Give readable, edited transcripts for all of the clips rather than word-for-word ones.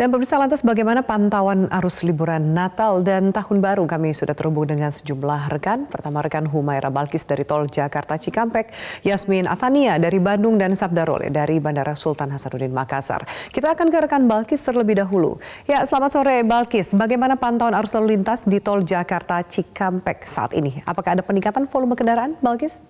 Dan pemirsa, lantas bagaimana pantauan arus liburan Natal dan Tahun Baru? Kami sudah terhubung dengan sejumlah rekan. Pertama rekan Humaira Balkis dari Tol Jakarta Cikampek, Yasmin Athania dari Bandung, dan Sabda Role dari Bandara Sultan Hasanuddin Makassar. Kita akan ke rekan Balkis terlebih dahulu. Ya, selamat sore Balkis. Bagaimana pantauan arus lalu lintas di Tol Jakarta Cikampek saat ini? Apakah ada peningkatan volume kendaraan, Balkis?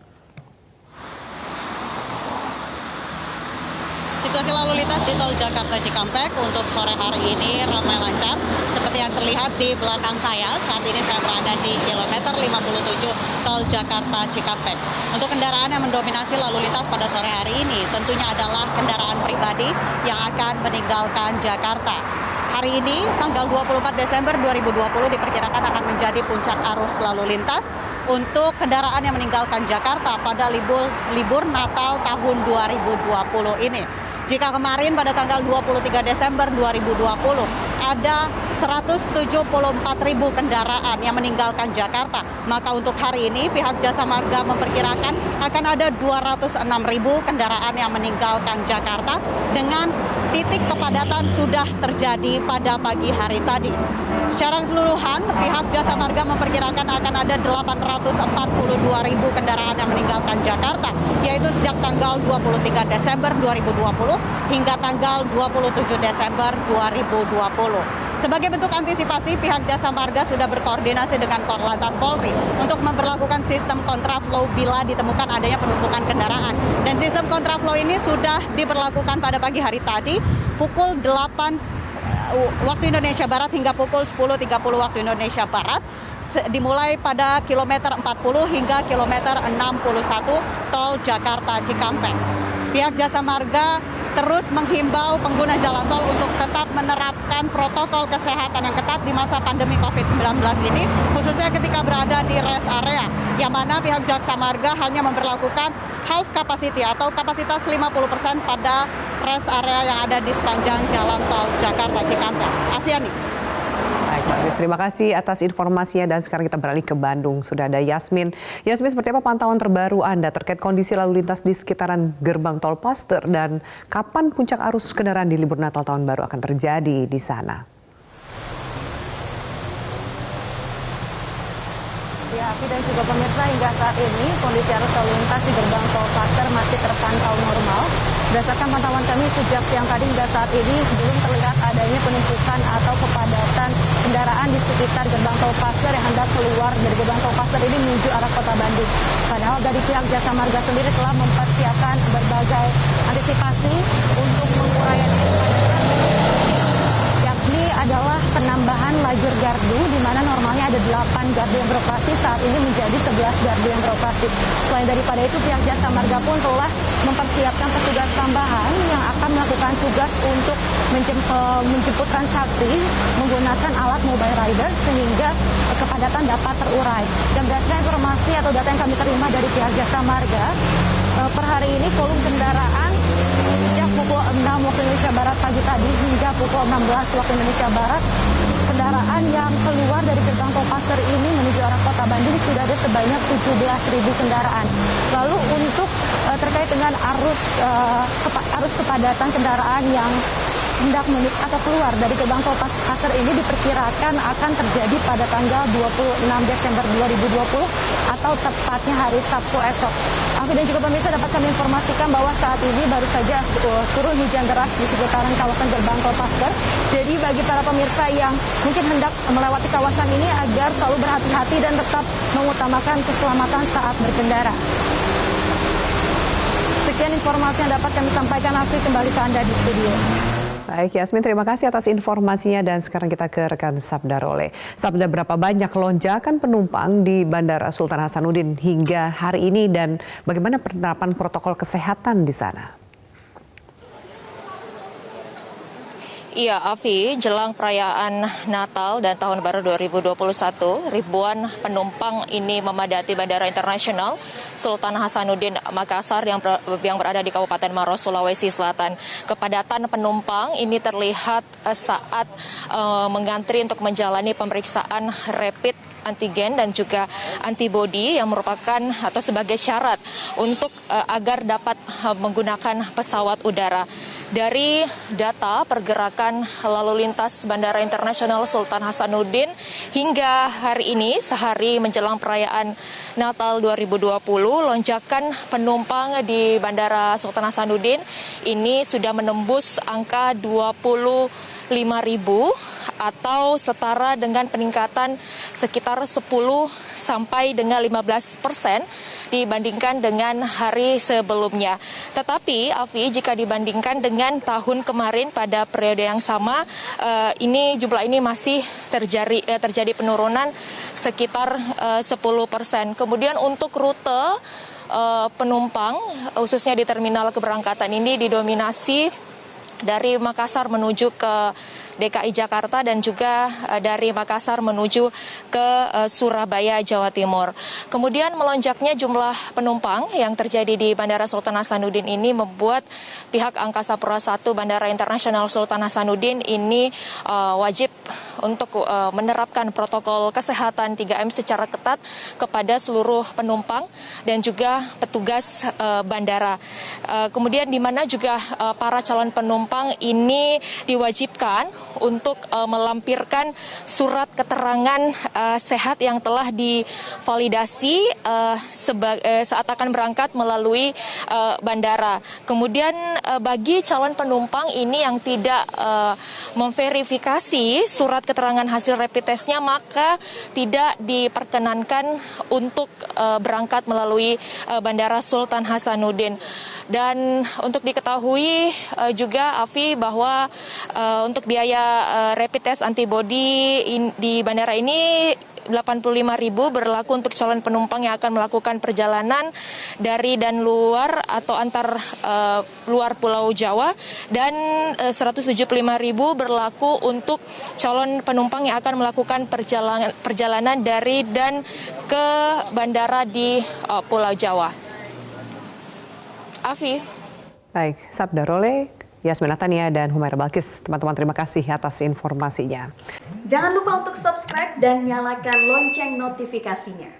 Situasi lalu lintas di Tol Jakarta Cikampek untuk sore hari ini ramai lancar. Seperti yang terlihat di belakang saya, saat ini saya berada di kilometer 57 Tol Jakarta Cikampek. Untuk kendaraan yang mendominasi lalu lintas pada sore hari ini tentunya adalah kendaraan pribadi yang akan meninggalkan Jakarta. Hari ini, tanggal 24 Desember 2020 diperkirakan akan menjadi puncak arus lalu lintas untuk kendaraan yang meninggalkan Jakarta pada libur Natal tahun 2020 ini. Jika kemarin pada tanggal 23 Desember 2020 ada 174.000 kendaraan yang meninggalkan Jakarta, maka untuk hari ini pihak Jasa Marga memperkirakan akan ada 206.000 kendaraan yang meninggalkan Jakarta dengan titik kepadatan sudah terjadi pada pagi hari tadi. Secara keseluruhan, pihak Jasa Marga memperkirakan akan ada 842.000 kendaraan yang meninggalkan Jakarta, yaitu sejak tanggal 23 Desember 2020 hingga tanggal 27 Desember 2020. Sebagai bentuk antisipasi, pihak Jasa Marga sudah berkoordinasi dengan Korlantas Polri untuk memberlakukan sistem kontraflow bila ditemukan adanya penumpukan kendaraan. Dan sistem kontraflow ini sudah diberlakukan pada pagi hari tadi pukul 8 waktu Indonesia Barat hingga pukul 10.30 waktu Indonesia Barat, dimulai pada kilometer 40 hingga kilometer 61 Tol Jakarta Cikampek. Pihak Jasa Marga terus menghimbau pengguna jalan tol untuk tetap menerapkan protokol kesehatan yang ketat di masa pandemi COVID-19 ini, khususnya ketika berada di rest area, yang mana pihak Jasa Marga hanya memberlakukan half capacity atau kapasitas 50% pada rest area yang ada di sepanjang jalan tol Jakarta Cikampek. Afiani. Baik, Bagus. Terima kasih atas informasinya, dan sekarang kita beralih ke Bandung. Sudah ada Yasmin. Yasmin, seperti apa pantauan terbaru Anda terkait kondisi lalu lintas di sekitaran gerbang tol Paster, dan kapan puncak arus kendaraan di libur Natal Tahun Baru akan terjadi di sana? Ya, Afi dan juga pemirsa, hingga saat ini kondisi arus lalu lintas di gerbang tol Paster masih terpantau normal. Berdasarkan pantauan kami sejak siang tadi hingga saat ini belum terlihat adanya penumpukan atau kepadatan kendaraan di sekitar gerbang tol Paster yang hendak keluar dari gerbang tol Paster ini menuju arah kota Bandung. Padahal dari pihak Jasa Marga sendiri telah mempersiapkan berbagai antisipasi untuk mengurai kepadatan, yakni adalah penambahan lajur gardu, di mana normalnya ada 8 gardu yang beroperasi, saat ini menjadi 11 gardu yang beroperasi. Selain daripada itu, pihak Jasa Marga pun telah mempersiapkan petugas tambahan yang akan melakukan tugas untuk menjemput transaksi menggunakan alat mobile rider sehingga kepadatan dapat terurai. Dan berdasarkan informasi atau data yang kami terima dari pihak Jasa Marga, per hari ini volume kendaraan sejak pukul 6 waktu Indonesia Barat pagi tadi hingga pukul 16 waktu Indonesia Barat, kendaraan yang keluar dari gerbang tol Paster ini menuju arah kota Bandung sudah ada sebanyak 17.000 kendaraan. Lalu untuk terkait dengan arus kepadatan kendaraan yang hendak menuju atau keluar dari gerbang tol Paster ini diperkirakan akan terjadi pada tanggal 26 Desember 2020 atau tepatnya hari Sabtu esok. Afi dan juga pemirsa, dapat kami informasikan bahwa saat ini baru saja turun hujan deras di sekitaran kawasan gerbang tol Paster. Jadi bagi para pemirsa yang mungkin hendak melewati kawasan ini agar selalu berhati-hati dan tetap mengutamakan keselamatan saat berkendara. Sekian informasi yang dapat kami sampaikan. Afi, kembali ke Anda di studio. Baik, Yasmin, terima kasih atas informasinya, dan sekarang kita ke rekan Sabda Role. Sabda, berapa banyak lonjakan penumpang di Bandara Sultan Hasanuddin hingga hari ini, dan bagaimana penerapan protokol kesehatan di sana? Iya, Afi, jelang perayaan Natal dan Tahun Baru 2021, ribuan penumpang ini memadati Bandara Internasional Sultan Hasanuddin Makassar yang berada di Kabupaten Maros, Sulawesi Selatan. Kepadatan penumpang ini terlihat saat mengantri untuk menjalani pemeriksaan rapid antigen dan juga antibodi yang merupakan atau sebagai syarat untuk agar dapat menggunakan pesawat udara. Dari data pergerakan lalu lintas Bandara Internasional Sultan Hasanuddin hingga hari ini, sehari menjelang perayaan Natal 2020, lonjakan penumpang di Bandara Sultan Hasanuddin ini sudah menembus angka 25.000 atau setara dengan peningkatan sekitar 10 sampai dengan 15% dibandingkan dengan hari sebelumnya. Tetapi, Afi, jika dibandingkan dengan tahun kemarin pada periode yang sama, jumlah ini masih terjadi penurunan sekitar 10%. Kemudian untuk rute penumpang, khususnya di terminal keberangkatan ini didominasi dari Makassar menuju ke DKI Jakarta dan juga dari Makassar menuju ke Surabaya, Jawa Timur. Kemudian melonjaknya jumlah penumpang yang terjadi di Bandara Sultan Hasanuddin ini membuat pihak Angkasa Pura I Bandara Internasional Sultan Hasanuddin ini wajib untuk menerapkan protokol kesehatan 3M secara ketat kepada seluruh penumpang dan juga petugas bandara. Kemudian di mana juga para calon penumpang ini diwajibkan untuk melampirkan surat keterangan sehat yang telah divalidasi saat akan berangkat melalui bandara. Kemudian bagi calon penumpang ini yang tidak memverifikasi surat keterangan hasil rapid testnya, maka tidak diperkenankan untuk berangkat melalui Bandara Sultan Hasanuddin. Dan untuk diketahui juga, Afi, bahwa untuk biaya rapid test antibody di bandara ini 85.000 berlaku untuk calon penumpang yang akan melakukan perjalanan dari dan luar atau antar luar Pulau Jawa, dan 175.000 berlaku untuk calon penumpang yang akan melakukan perjalanan dari dan ke bandara di Pulau Jawa. Afi. Baik, Sabda Role, Yasmin Athania, dan Humaira Balkis. Teman-teman, terima kasih atas informasinya. Jangan lupa untuk subscribe dan nyalakan lonceng notifikasinya.